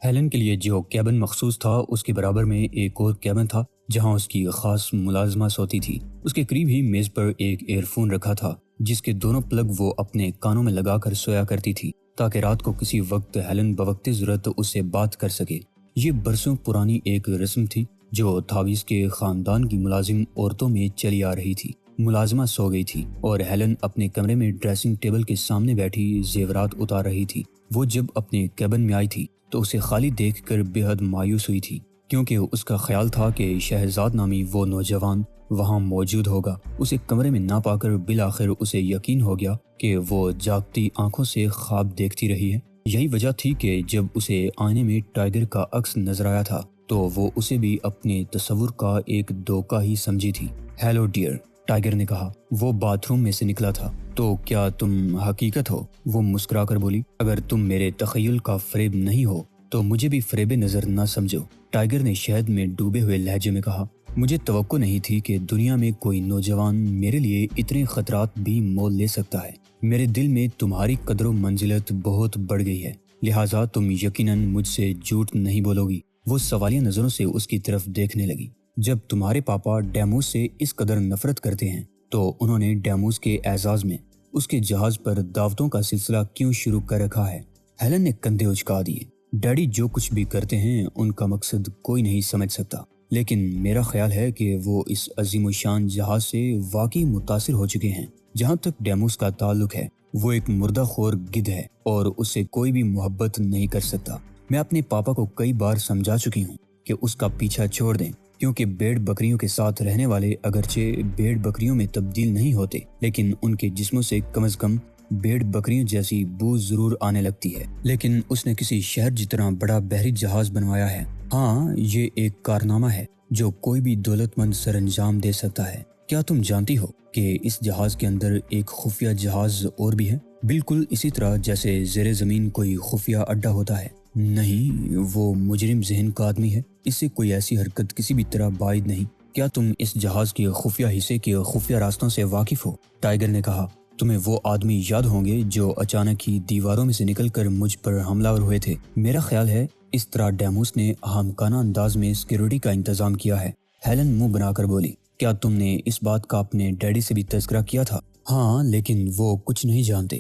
Helen کے لیے جو کیبن مخصوص تھا اس کے برابر میں ایک اور کیبن تھا جہاں اس کی خاص ملازمہ سوتی تھی۔ اس کے قریب ہی میز پر ایک ایئر فون رکھا تھا جس کے دونوں پلگ وہ اپنے کانوں میں لگا کر سویا کرتی تھی تاکہ رات کو کسی وقت ہیلن بوقت ضرورت اس سے بات کر سکے۔ یہ برسوں پرانی ایک رسم تھی جو تھاویس کے خاندان کی ملازم عورتوں میں چلی آ رہی تھی۔ ملازمہ سو گئی تھی اور ہیلن اپنے کمرے میں ڈریسنگ ٹیبل کے سامنے بیٹھی زیورات اتار رہی تھی۔ وہ جب اپنے کیبن میں آئی تھی تو اسے خالی دیکھ کر بے حد مایوس ہوئی تھی، کیونکہ اس کا خیال تھا کہ شہزاد نامی وہ نوجوان وہاں موجود ہوگا۔ اسے کمرے میں نہ پا کر بالآخر اسے یقین ہو گیا کہ وہ جاگتی آنکھوں سے خواب دیکھتی رہی ہے۔ یہی وجہ تھی کہ جب اسے آئینے میں ٹائیگر کا عکس نظر آیا تھا تو وہ اسے بھی اپنے تصور کا ایک دھوکہ ہی سمجھی تھی۔ ہیلو ڈیئر، ٹائیگر نے کہا۔ وہ باتھ روم میں سے نکلا تھا۔ تو کیا تم حقیقت ہو؟ وہ مسکرا کر بولی۔ اگر تم میرے تخیل کا فریب نہیں ہو تو مجھے بھی فریب نظر نہ سمجھو، ٹائیگر نے شہد میں ڈوبے ہوئے لہجے میں کہا۔ مجھے توقع نہیں تھی کہ دنیا میں کوئی نوجوان میرے لیے اتنے خطرات بھی مول لے سکتا ہے۔ میرے دل میں تمہاری قدر و منزلت بہت بڑھ گئی ہے، لہٰذا تم یقیناً مجھ سے جھوٹ نہیں بولو گی۔ وہ سوالیہ نظروں سے اس کی طرف دیکھنے لگی۔ جب تمہارے پاپا ڈیموس سے اس قدر نفرت کرتے ہیں تو انہوں نے ڈیموس کے اعزاز میں اس کے جہاز پر دعوتوں کا سلسلہ کیوں شروع کر رکھا ہے؟ ہیلن نے کندھے اچکا دیے۔ ڈیڈی جو کچھ بھی کرتے ہیں ان کا مقصد کوئی نہیں سمجھ سکتا، لیکن میرا خیال ہے کہ وہ اس عظیم الشان جہاز سے واقعی متاثر ہو چکے ہیں۔ جہاں تک ڈیموس کا تعلق ہے، وہ ایک مردہ خور گدھ ہے اور اس سے کوئی بھی محبت نہیں کر سکتا۔ میں اپنے پاپا کو کئی بار سمجھا چکی ہوں کہ اس کا پیچھا چھوڑ دیں، کیونکہ بھیڑ بکریوں کے ساتھ رہنے والے اگرچہ بھیڑ بکریوں میں تبدیل نہیں ہوتے، لیکن ان کے جسموں سے کم از کم بھیڑ بکریوں جیسی بو ضرور آنے لگتی ہے۔ لیکن اس نے کسی شہر جتنا بڑا بحری جہاز بنوایا ہے۔ ہاں، یہ ایک کارنامہ ہے جو کوئی بھی دولت مند سر انجام دے سکتا ہے۔ کیا تم جانتی ہو کہ اس جہاز کے اندر ایک خفیہ جہاز اور بھی ہے، بالکل اسی طرح جیسے زیر زمین کوئی خفیہ اڈا ہوتا ہے؟ نہیں، وہ مجرم ذہن کا آدمی ہے، اس سے کوئی ایسی حرکت کسی بھی طرح بعید نہیں۔ کیا تم اس جہاز کے خفیہ حصے کے خفیہ راستوں سے واقف ہو؟ ٹائیگر نے کہا۔ تمہیں وہ آدمی یاد ہوں گے جو اچانک ہی دیواروں میں سے نکل کر مجھ پر حملہ آور ہوئے تھے؟ میرا خیال ہے اس طرح ڈیموس نے احمقانہ انداز میں سیکیورٹی کا انتظام کیا ہے۔ ہیلن منہ بنا کر بولی۔ کیا تم نے اس بات کا اپنے ڈیڈی سے بھی تذکرہ کیا تھا؟ ہاں، لیکن وہ کچھ نہیں جانتے۔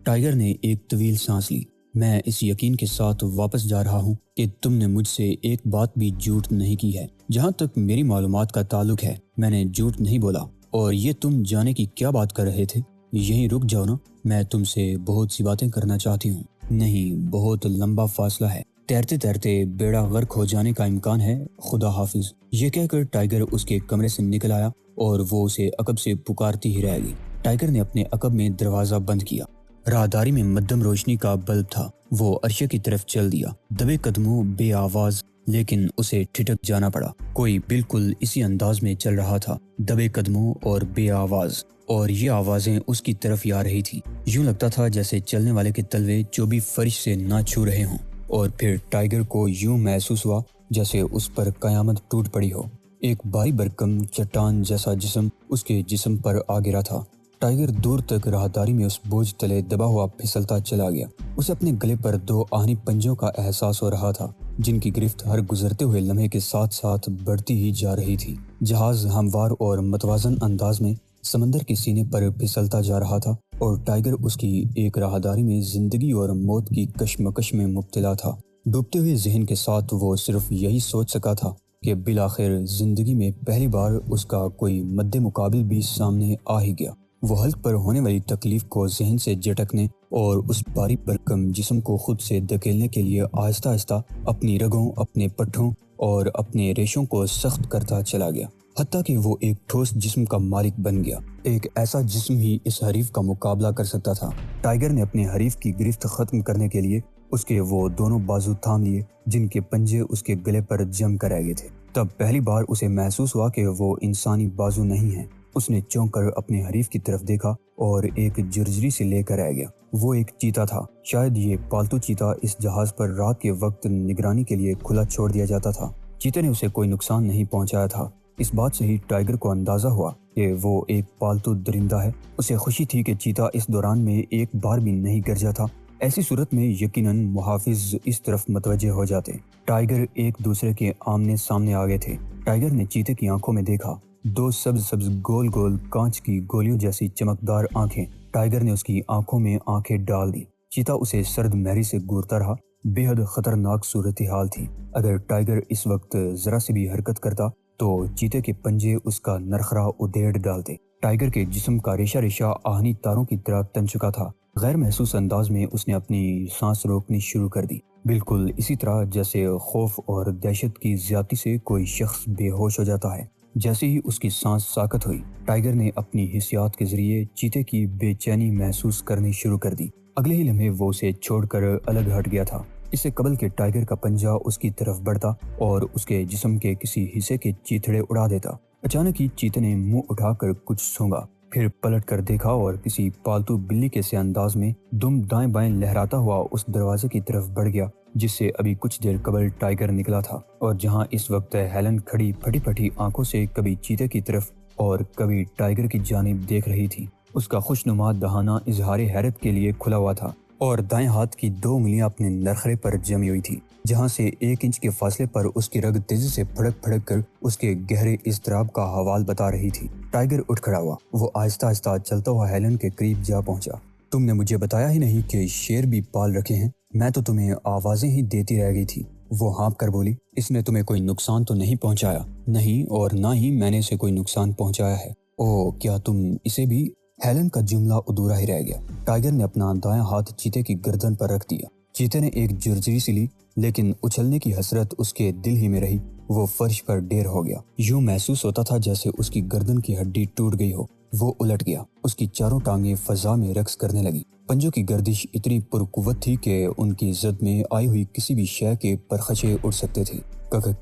ٹائیگر نے ایک طویل سانس لی۔ میں اس یقین کے ساتھ واپس جا رہا ہوں کہ تم نے مجھ سے ایک بات بھی جھوٹ نہیں کی ہے۔ جہاں تک میری معلومات کا تعلق ہے، میں نے جھوٹ نہیں بولا۔ اور یہ تم جانے کی کیا بات کر رہے تھے؟ یہیں رک جاؤ نا، میں تم سے بہت سی باتیں کرنا چاہتی ہوں۔ نہیں، بہت لمبا فاصلہ ہے، تیرتے تیرتے بیڑا غرق ہو جانے کا امکان ہے۔ خدا حافظ۔ یہ کہہ کر ٹائیگر اس کے کمرے سے نکل آیا اور وہ اسے عقب سے پکارتی ہی رہ گئی۔ ٹائیگر نے اپنے عقب میں دروازہ بند کیا۔ راہداری میں مدھم روشنی کا بلب تھا۔ وہ عرشے کی طرف چل دیا، دبے قدموں، بے آواز، لیکن اسے ٹھٹک جانا پڑا۔ کوئی بالکل اسی انداز میں چل رہا تھا، دبے قدموں اور بے آواز، اور یہ آوازیں اس کی طرف ہی آ رہی تھی۔ یوں لگتا تھا جیسے چلنے والے کے تلوے چوبی فرش سے نہ چھو رہے ہوں۔ اور پھر ٹائیگر کو یوں محسوس ہوا جیسے اس پر قیامت ٹوٹ پڑی ہو۔ ایک بھاری بھرکم چٹان جیسا جسم اس کے جسم پر آ گرا تھا۔ ٹائیگر دور تک راہداری میں اس بوجھ تلے دبا ہوا پھسلتا چلا گیا۔ اسے اپنے گلے پر دو آہنی پنجوں کا احساس ہو رہا تھا جن کی گرفت ہر گزرتے ہوئے لمحے کے ساتھ ساتھ بڑھتی ہی جا رہی تھی۔ جہاز ہموار اور متوازن انداز میں سمندر کے سینے پر پھسلتا جا رہا تھا اور ٹائیگر اس کی ایک راہداری میں زندگی اور موت کی کشمکش میں مبتلا تھا۔ ڈوبتے ہوئے ذہن کے ساتھ وہ صرف یہی سوچ سکا تھا کہ بالآخر زندگی میں پہلی بار اس کا کوئی مد مقابل بھی سامنے آ ہی گیا۔ وہ حلق پر ہونے والی تکلیف کو ذہن سے جھٹکنے اور اس بھاری بھرکم جسم کو خود سے دھکیلنے کے لیے آہستہ آہستہ اپنی رگوں، اپنے پٹھوں اور اپنے ریشوں کو سخت کرتا چلا گیا، حتیٰ کہ وہ ایک ٹھوس جسم کا مالک بن گیا۔ ایک ایسا جسم ہی اس حریف کا مقابلہ کر سکتا تھا۔ ٹائیگر نے اپنے حریف کی گرفت ختم کرنے کے لیے اس کے وہ دونوں بازو تھام لیے جن کے پنجے اس کے گلے پر جم کر رہ گئے تھے۔ تب پہلی بار اسے محسوس ہوا کہ وہ انسانی بازو نہیں ہیں۔ اس نے چونک کر اپنے حریف کی طرف دیکھا اور ایک جرجری سے لے کر رہ گیا۔ وہ ایک چیتا تھا۔ شاید یہ پالتو چیتا اس جہاز پر رات کے وقت نگرانی کے لیے کھلا چھوڑ دیا جاتا تھا۔ چیتے نے اسے کوئی نقصان نہیں پہنچایا تھا۔ اس بات سے ہی ٹائیگر کو اندازہ ہوا کہ وہ ایک پالتو درندہ ہے۔ اسے خوشی تھی کہ چیتا اس دوران میں ایک بار بھی نہیں گرجا تھا۔ ایسی صورت میں یقیناً محافظ اس طرف متوجہ ہو جاتے۔ ٹائیگر ایک دوسرے کے آمنے سامنے آ گئے تھے۔ ٹائیگر نے چیتے کی آنکھوں میں دیکھا، دو سبز سبز گول گول کانچ کی گولیوں جیسی چمکدار آنکھیں۔ ٹائیگر نے اس کی آنکھوں میں آنکھیں ڈال دی۔ چیتا اسے سرد مہری سے گورتا رہا۔ بے حد خطرناک صورتحال تھی۔ اگر ٹائیگر اس وقت ذرا سے بھی حرکت کرتا تو چیتے کے پنجے اس کا نرخرا ادھیڑ ڈالتے۔ ٹائیگر کے جسم کا ریشہ ریشہ آہنی تاروں کی طرح تن چکا تھا۔ غیر محسوس انداز میں اس نے اپنی سانس روکنی شروع کر دی، بالکل اسی طرح جیسے خوف اور دہشت کی زیادتی سے کوئی شخص بے ہوش ہو جاتا ہے۔ جیسے ہی اس کی سانس ساکت ہوئی، ٹائیگر نے اپنی حسیات کے ذریعے چیتے کی بے چینی محسوس کرنی شروع کر دی۔ اگلے ہی لمحے وہ اسے چھوڑ کر الگ ہٹ گیا تھا۔ اس سے قبل کہ ٹائیگر کا پنجہ اس کی طرف بڑھتا اور اس کے جسم کے کسی حصے کے چیتھڑے اڑا دیتا، اچانک ہی چیتے نے منہ اٹھا کر کچھ سونگا، پھر پلٹ کر دیکھا اور کسی پالتو بلی کے سے انداز میں دم دائیں بائیں لہراتا ہوا اس دروازے کی طرف بڑھ گیا جس سے ابھی کچھ دیر قبل ٹائیگر نکلا تھا، اور جہاں اس وقت ہیلن کھڑی پھٹی پھٹی آنکھوں سے کبھی چیتے کی طرف اور کبھی ٹائیگر کی جانب دیکھ رہی تھی۔ اس کا خوشنما دہانہ اظہار حیرت کے لیے کھلا ہوا تھا اور دائیں ہاتھ کی 2 انگلیاں اپنے نرخرے پر جمی ہوئی تھی، جہاں سے 1 انچ کے فاصلے پر اس کی رگ تیزی سے پھڑک پھڑک کر اس کے گہرے اضطراب کا حوال بتا رہی تھی۔ ٹائیگر اٹھ کھڑا ہوا۔ وہ آہستہ آہستہ چلتا ہوا ہیلن کے قریب جا پہنچا۔ تم نے مجھے بتایا ہی نہیں کہ شیر بھی پال رکھے ہیں، میں تو تمہیں آوازیں ہی دیتی رہ گئی تھی۔ وہ ہانپ کر بولی، اس نے تمہیں کوئی نقصان تو نہیں پہنچایا؟ نہیں، اور نہ ہی میں نے اسے کوئی نقصان پہنچایا ہے۔ اوہ، کیا تم اسے بھی؟ ہیلن کا جملہ ادھورا ہی رہ گیا۔ ٹائیگر نے اپنا دایاں ہاتھ چیتے کی گردن پر رکھ دیا۔ چیتے نے ایک جرجری سی لی، لیکن اچھلنے کی حسرت اس کے دل ہی میں رہی۔ وہ فرش پر ڈیر ہو گیا۔ یوں محسوس ہوتا تھا جیسے اس کی گردن کی ہڈی ٹوٹ گئی ہو۔ وہ الٹ گیا۔ اس کی چاروں ٹانگیں فضا میں رقص کرنے لگی۔ پنجوں کی گردش اتنی پرقوت تھی کہ ان کی زد میں آئی ہوئی کسی بھی شے کے پرخچے اڑ سکتے تھے۔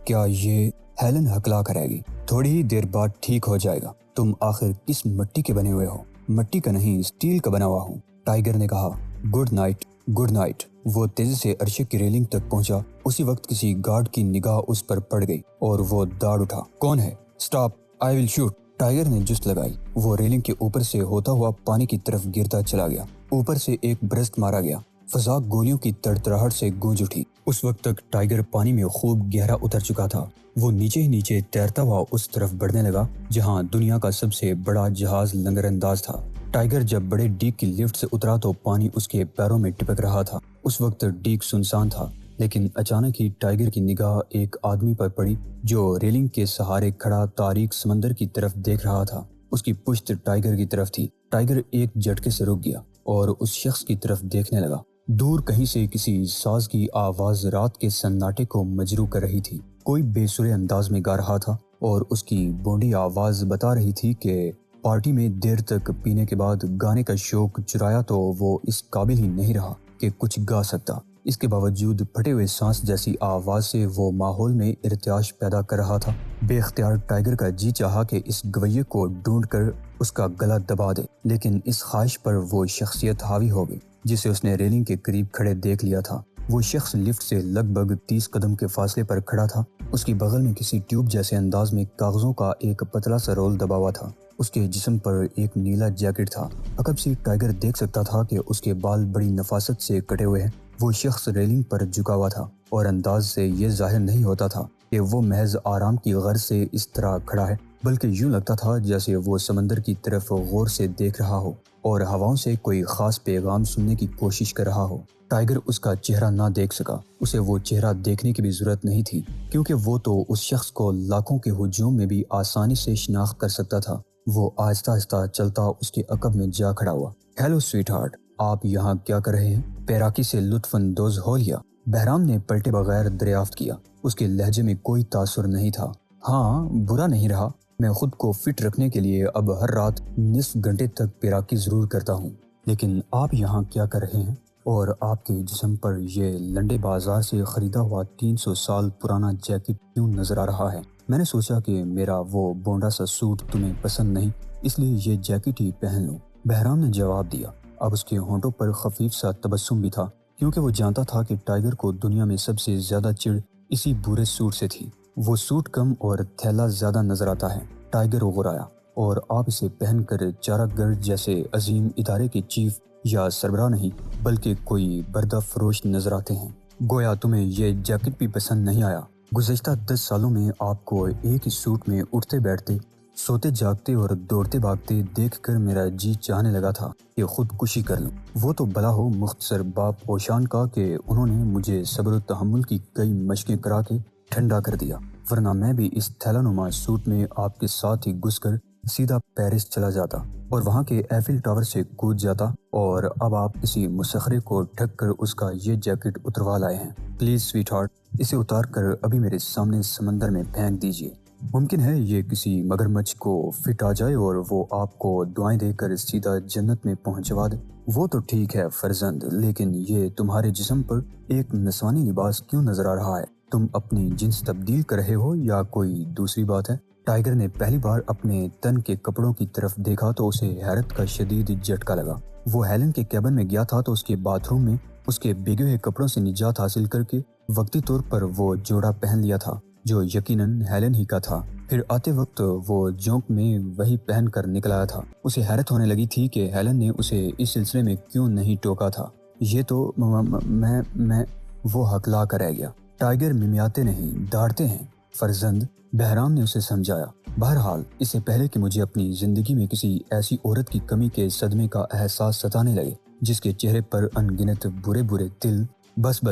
کیا یہ؟ ہیلن ہکلا کر رہ گئی۔ تھوڑی ہی دیر بعد ٹھیک ہو جائے گا۔ تم آخر کس مٹی کے بنے ہوئے ہو؟ مٹی کا نہیں، اسٹیل کا بنا ہوا ہوں، ٹائیگر نے کہا۔ Good night, good night. وہ تیزی سے عرشے کی ریلنگ تک پہنچا۔ اسی وقت کسی گارڈ کی نگاہ اس پر پڑ گئی اور وہ دوڑ اٹھا۔ کون ہے؟ اسٹاپ، آئی ول شوٹ۔ ٹائیگر نے جست لگائی۔ وہ ریلنگ کے اوپر سے ہوتا ہوا پانی کی طرف گرتا چلا گیا۔ اوپر سے ایک برسٹ مارا گیا۔ فضا گولیوں کی تڑتڑاہٹ سے گونج اٹھی۔ اس وقت تک ٹائیگر پانی میں خوب گہرا اتر چکا تھا۔ وہ نیچے ہی نیچے تیرتا ہوا اس طرف بڑھنے لگا جہاں دنیا کا سب سے بڑا جہاز لنگر انداز تھا۔ ٹائیگر جب بڑے ڈیک کی لفٹ سے اترا تو پانی اس کے پیروں میں ٹپک رہا تھا۔ اس وقت ڈیک سنسان تھا، لیکن اچانک ہی ٹائیگر کی نگاہ ایک آدمی پر پڑی جو ریلنگ کے سہارے کھڑا تاریک سمندر کی طرف دیکھ رہا تھا۔ اس کی پشت ٹائیگر کی طرف تھی۔ ٹائیگر ایک جھٹکے سے رک گیا اور اس شخص کی طرف دیکھنے لگا۔ دور کہیں سے کسی ساز کی آواز رات کے سناٹے کو مجروح کر رہی تھی۔ کوئی بے سرے انداز میں گا رہا تھا اور اس کی بونڈی آواز بتا رہی تھی کہ پارٹی میں دیر تک پینے کے بعد گانے کا شوق چرایا تو وہ اس قابل ہی نہیں رہا کہ کچھ گا سکتا۔ اس کے باوجود پھٹے ہوئے سانس جیسی آواز سے وہ ماحول میں ارتعاش پیدا کر رہا تھا۔ بے اختیار ٹائیگر کا جی چاہا کہ اس گویے کو ڈھونڈ کر اس کا گلا دبا دے، لیکن اس خواہش پر وہ شخصیت حاوی ہو گئی جسے اس نے ریلنگ کے قریب کھڑے دیکھ لیا تھا۔ وہ شخص لفٹ سے لگ بھگ 30 قدم کے فاصلے پر کھڑا تھا۔ اس کی بغل میں کسی ٹیوب جیسے انداز میں کاغذوں کا ایک پتلا سا رول دبا ہوا تھا۔ اس کے جسم پر ایک نیلا جیکٹ تھا۔ عقب سے ٹائیگر دیکھ سکتا تھا کہ اس کے بال بڑی نفاست سے کٹے ہوئے ہیں۔ وہ شخص ریلنگ پر جھکا ہوا تھا اور انداز سے یہ ظاہر نہیں ہوتا تھا کہ وہ محض آرام کی غرض سے اس طرح کھڑا ہے، بلکہ یوں لگتا تھا جیسے وہ سمندر کی طرف غور سے دیکھ رہا ہو اور ہواؤں سے کوئی خاص پیغام سننے کی کوشش کر رہا ہو۔ ٹائیگر اس کا چہرہ نہ دیکھ سکا۔ اسے وہ چہرہ دیکھنے کی بھی ضرورت نہیں تھی، کیونکہ وہ تو اس شخص کو لاکھوں کے ہجوم میں بھی آسانی سے شناخت کر سکتا تھا۔ وہ آہستہ آہستہ چلتا اس کے عقب میں جا کھڑا ہوا۔ ہیلو سویٹ ہارٹ، آپ یہاں کیا کر رہے ہیں؟ پیراکی سے لطف اندوز ہو لیا؟ بہرام نے پلٹے بغیر دریافت کیا۔ اس کے لہجے میں کوئی تاثر نہیں تھا۔ ہاں، برا نہیں رہا۔ میں خود کو فٹ رکھنے کے لیے اب ہر رات نصف گھنٹے تک پیراکی ضرور کرتا ہوں۔ لیکن آپ یہاں کیا کر رہے ہیں؟ اور آپ کے جسم پر یہ لنڈے بازار سے خریدا ہوا 300 سال پرانا جیکٹ کیوں نظر آ رہا ہے؟ میں نے سوچا کہ میرا وہ بونڈا سا سوٹ تمہیں پسند نہیں، اس لیے یہ جیکٹ ہی پہن لوں۔ بہرام نے جواب دیا۔ اب اس کے ہونٹوں پر خفیف سا تبسم بھی تھا، کیونکہ وہ جانتا تھا کہ ٹائیگر کو دنیا میں سب سے زیادہ چڑ اسی بورے سوٹ سے تھی۔ وہ سوٹ کم اور تھیلا زیادہ نظر آتا ہے۔ ٹائیگر اغرایا، اور آپ اسے پہن کر چارہ گڑھ جیسے عظیم ادارے کے چیف یا سربراہ نہیں بلکہ کوئی بردہ فروش نظر آتے ہیں۔ گویا تمہیں یہ جیکٹ بھی پسند نہیں آیا۔ گزشتہ 10 سالوں میں آپ کو ایک ہی سوٹ میں اٹھتے بیٹھتے، سوتے جاگتے اور دوڑتے بھاگتے دیکھ کر میرا جی چاہنے لگا تھا کہ خودکشی کر لوں۔ وہ تو بلا ہو مختصر باپ پوشان کا کہ انہوں نے مجھے صبر و تحمل کی کئی مشقیں کرا کے ٹھنڈا کر دیا، ورنہ میں بھی اس تھیلا نما سوٹ میں آپ کے ساتھ ہی گھس کر سیدھا پیرس چلا جاتا اور وہاں کے ایفل ٹاور سے کود جاتا۔ اور اب آپ کسی مسخرے کو ٹھگ کر اس کا یہ جیکٹ اتروا لائے ہیں۔ پلیز سویٹ ہارٹ، اسے اتار کر ابھی میرے سامنے سمندر میں پھینک دیجیے۔ ممکن ہے یہ کسی مگرمچھ کو فٹ آ جائے اور وہ آپ کو دعائیں دے کر سیدھا جنت میں پہنچوا دے۔ وہ تو ٹھیک ہے فرزند، لیکن یہ تمہارے جسم پر ایک نسوانی لباس کیوں نظر آ رہا ہے؟ تم اپنی جنس تبدیل کر رہے ہو یا کوئی دوسری بات ہے؟ ٹائیگر نے پہلی بار اپنے تن کے کپڑوں کی طرف دیکھا تو اسے حیرت کا شدید جھٹکا لگا۔ وہ ہیلن کے کیبن میں گیا تھا تو اس کے باتھ روم میں اس کے بھیگے ہوئے کپڑوں سے نجات حاصل کر کے وقتی طور پر وہ جوڑا پہن لیا تھا جو یقیناً ہیلن ہی کا تھا۔ پھر آتے وقت وہ جونک میں وہی پہن کر نکل آیا تھا۔ اسے حیرت ہونے لگی تھی کہ ہیلن نے اسے اس سلسلے میں کیوں نہیں ٹوکا تھا۔ یہ تو میں وہ ہکلا کر رہ گیا۔ ٹائیگر ممیاتے نہیں، داڑتے ہیں فرزند، بہرام نے اسے سمجھایا۔ بہرحال اس سے پہلے کہ مجھے اپنی زندگی میں کسی ایسی عورت کی کمی کے صدمے کا احساس ستانے لگے جس کے چہرے پر ان گنت برے برے تل، بس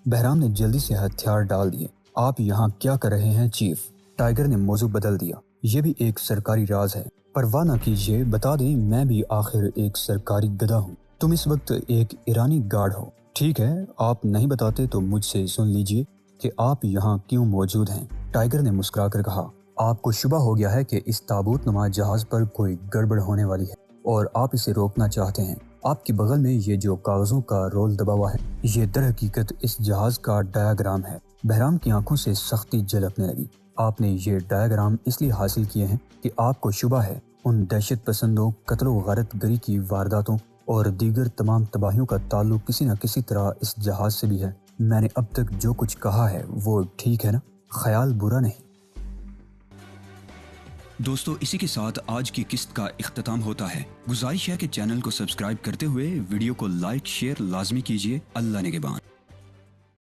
بہرام نے جلدی سے ہتھیار ڈال دیے۔ آپ یہاں کیا کر رہے ہیں چیف؟ ٹائیگر نے موضوع بدل دیا۔ یہ بھی ایک سرکاری راز ہے، پرواہ نہ کیجیے، بتا دیں میں بھی آخر ایک سرکاری گدھا ہوں۔ تم اس وقت ایک ایرانی گارڈ ہو، ٹھیک ہے؟ آپ نہیں بتاتے تو مجھ سے سن لیجیے کہ آپ یہاں کیوں موجود ہیں۔ ٹائیگر نے مسکرا کر کہا، آپ کو شبہ ہو گیا ہے کہ اس تابوت نما جہاز پر کوئی گڑبڑ ہونے والی ہے اور آپ اسے روکنا چاہتے ہیں۔ آپ کے بغل میں یہ جو کاغذوں کا رول دبا ہوا ہے، یہ در حقیقت اس جہاز کا ڈایاگرام ہے۔ بہرام کی آنکھوں سے سختی جھلکنے لگی۔ آپ نے یہ ڈایاگرام اس لیے حاصل کیے ہیں کہ آپ کو شبہ ہے ان دہشت پسندوں، قتل و غارت گری کی وارداتوں اور دیگر تمام تباہیوں کا تعلق کسی نہ کسی طرح اس جہاز سے بھی ہے۔ میں نے اب تک جو کچھ کہا ہے وہ ٹھیک ہے نا؟ خیال برا نہیں۔ دوستو، اسی کے ساتھ آج کی قسط کا اختتام ہوتا ہے۔ گزارش ہے کہ چینل کو سبسکرائب کرتے ہوئے ویڈیو کو لائک شیئر لازمی کیجیے۔ اللہ نگہبان۔